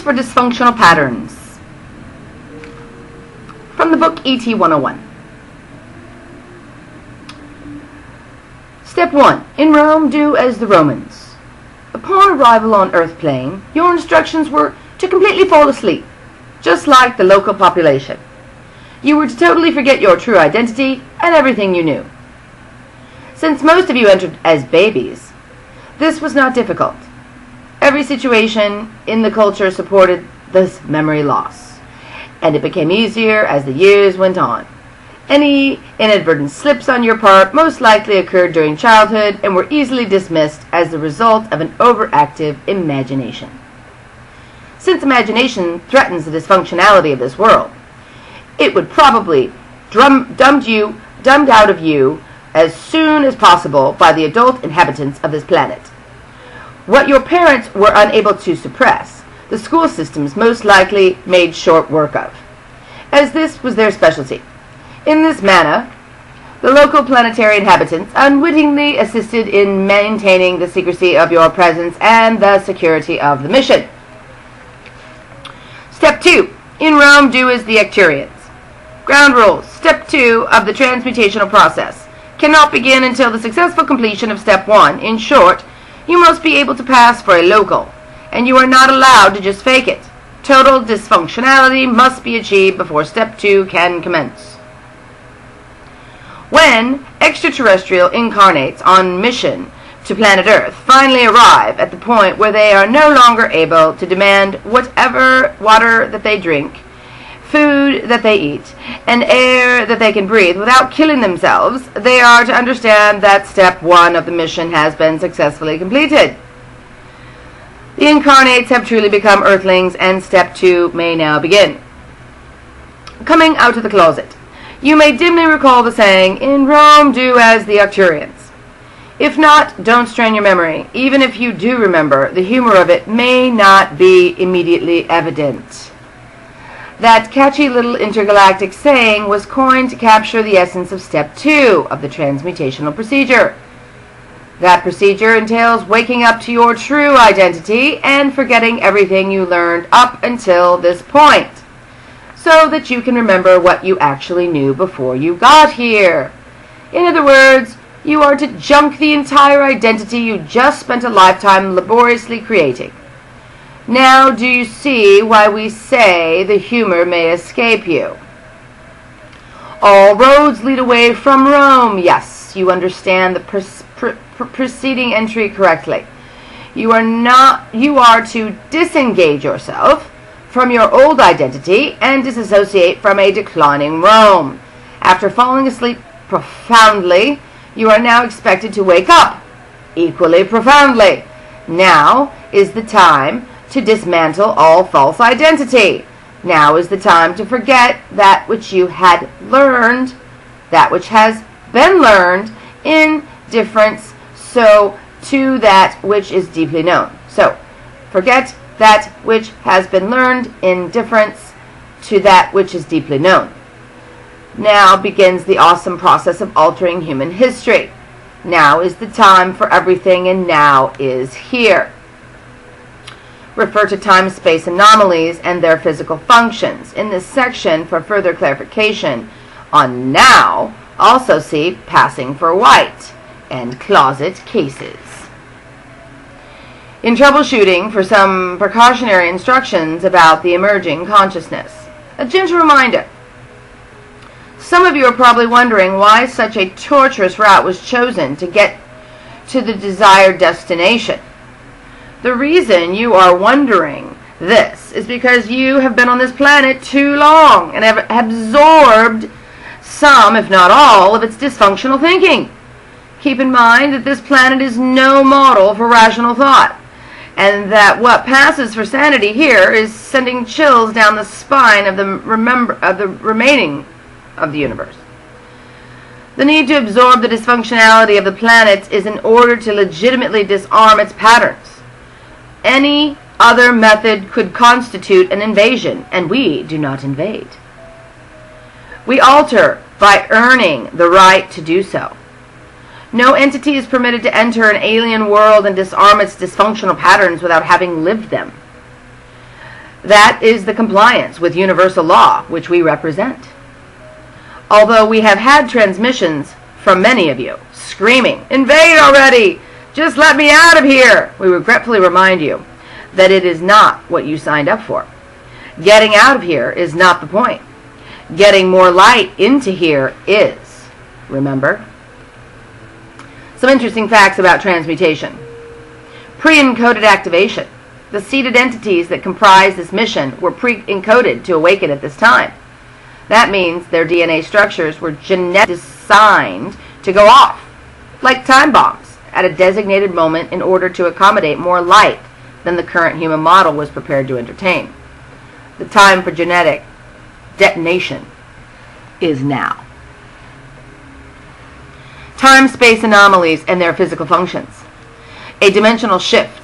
for dysfunctional patterns. From the book E.T. 101. Step 1. In Rome, do as the Romans. Upon arrival on Earth plane, your instructions were to completely fall asleep, just like the local population. You were to totally forget your true identity and everything you knew. Since most of you entered as babies, this was not difficult. Every situation in the culture supported this memory loss, and it became easier as the years went on. Any inadvertent slips on your part most likely occurred during childhood and were easily dismissed as the result of an overactive imagination. Since imagination threatens the dysfunctionality of this world, it would probably dumbed out of you as soon as possible by the adult inhabitants of this planet. What your parents were unable to suppress, the school systems most likely made short work of, as this was their specialty. In this manner, the local planetary inhabitants unwittingly assisted in maintaining the secrecy of your presence and the security of the mission. Step 2. In Rome, do as the Arcturians. Ground rules. Step 2 of the transmutational process cannot begin until the successful completion of Step 1. In short, you must be able to pass for a local, and you are not allowed to just fake it. Total dysfunctionality must be achieved before Step 2 can commence. When extraterrestrial incarnates on mission to planet Earth finally arrive at the point where they are no longer able to demand whatever water that they drink, food that they eat, and air that they can breathe without killing themselves, they are to understand that Step 1 of the mission has been successfully completed. The incarnates have truly become Earthlings, and Step 2 may now begin. Coming out of the closet. You may dimly recall the saying, in Rome, do as the Arcturians. If not, don't strain your memory. Even if you do remember, the humor of it may not be immediately evident. That catchy little intergalactic saying was coined to capture the essence of Step 2 of the transmutational procedure. That procedure entails waking up to your true identity and forgetting everything you learned up until this point, so that you can remember what you actually knew before you got here. In other words, you are to junk the entire identity you just spent a lifetime laboriously creating. Now do you see why we say the humor may escape you? All roads lead away from Rome. Yes, you understand the preceding entry correctly. You are to disengage yourself from your old identity and disassociate from a declining Rome. After falling asleep profoundly, you are now expected to wake up equally profoundly. Now is the time to dismantle all false identity. Now is the time to forget that which you had learned, that which has been learned in difference to that which is deeply known. So, forget that which has been learned in difference to that which is deeply known. Now begins the awesome process of altering human history. Now is the time for everything, and now is here. Refer to time-space anomalies and their physical functions in this section for further clarification on now. Also see Passing for White and Closet Cases. In troubleshooting, for some precautionary instructions about the emerging consciousness. A gentle reminder. Some of you are probably wondering why such a torturous route was chosen to get to the desired destination. The reason you are wondering this is because you have been on this planet too long and have absorbed some, if not all, of its dysfunctional thinking. Keep in mind that this planet is no model for rational thought, and that what passes for sanity here is sending chills down the spine of the remaining of the universe. The need to absorb the dysfunctionality of the planet is in order to legitimately disarm its patterns. Any other method could constitute an invasion, and we do not invade. We alter by earning the right to do so. No entity is permitted to enter an alien world and disarm its dysfunctional patterns without having lived them. That is the compliance with universal law which we represent. Although we have had transmissions from many of you screaming, "Invade already! Just let me out of here!" we regretfully remind you that it is not what you signed up for. Getting out of here is not the point. Getting more light into here is. Remember? Some interesting facts about transmutation. Pre-encoded activation. The seeded entities that comprise this mission were pre-encoded to awaken at this time. That means their DNA structures were genetically designed to go off, like time bombs, at a designated moment in order to accommodate more light than the current human model was prepared to entertain. The time for genetic detonation is now. Time-space anomalies and their physical functions. A dimensional shift.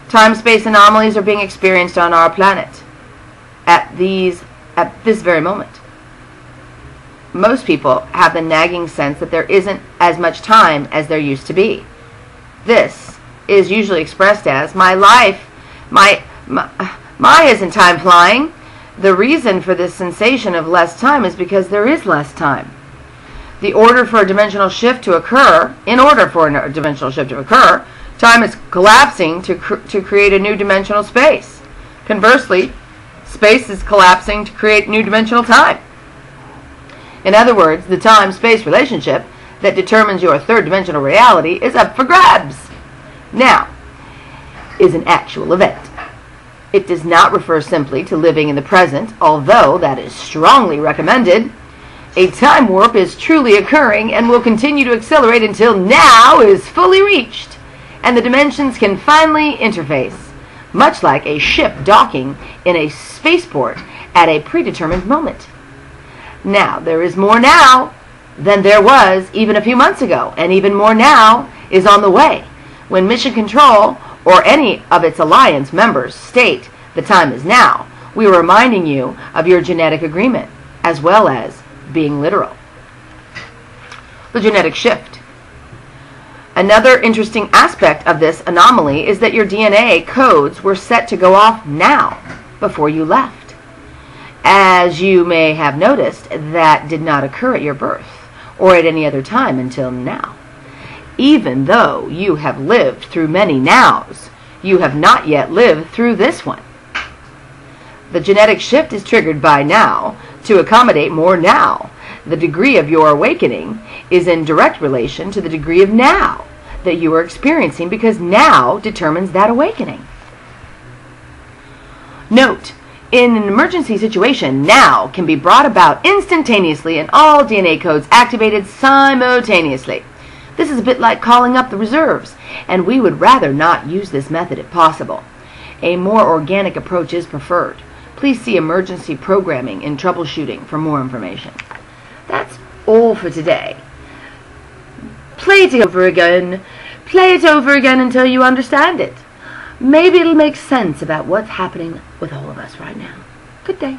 Time-space anomalies are being experienced on our planet at this very moment. Most people have the nagging sense that there isn't as much time as there used to be. This is usually expressed as, my isn't time flying. The reason for this sensation of less time is because there is less time. In order for a dimensional shift to occur, time is collapsing to create a new dimensional space. Conversely, space is collapsing to create new dimensional time. In other words, the time-space relationship that determines your third-dimensional reality is up for grabs. Now, is an actual event. It does not refer simply to living in the present, although that is strongly recommended. A time warp is truly occurring and will continue to accelerate until now is fully reached, and the dimensions can finally interface, much like a ship docking in a spaceport at a predetermined moment. Now, there is more now than there was even a few months ago, and even more now is on the way. When Mission Control or any of its alliance members state the time is now, we are reminding you of your genetic agreement, as well as being literal. The genetic shift. Another interesting aspect of this anomaly is that your DNA codes were set to go off now, before you left. As you may have noticed, that did not occur at your birth, or at any other time until now. Even though you have lived through many nows, you have not yet lived through this one. The genetic shift is triggered by now to accommodate more now. The degree of your awakening is in direct relation to the degree of now that you are experiencing, because now determines that awakening. Note, in an emergency situation, now can be brought about instantaneously and all DNA codes activated simultaneously. This is a bit like calling up the reserves, and we would rather not use this method if possible. A more organic approach is preferred. Please see emergency programming in troubleshooting for more information. That's all for today. Play it over again. Play it over again until you understand it. Maybe it'll make sense about what's happening with all of us right now. Good day.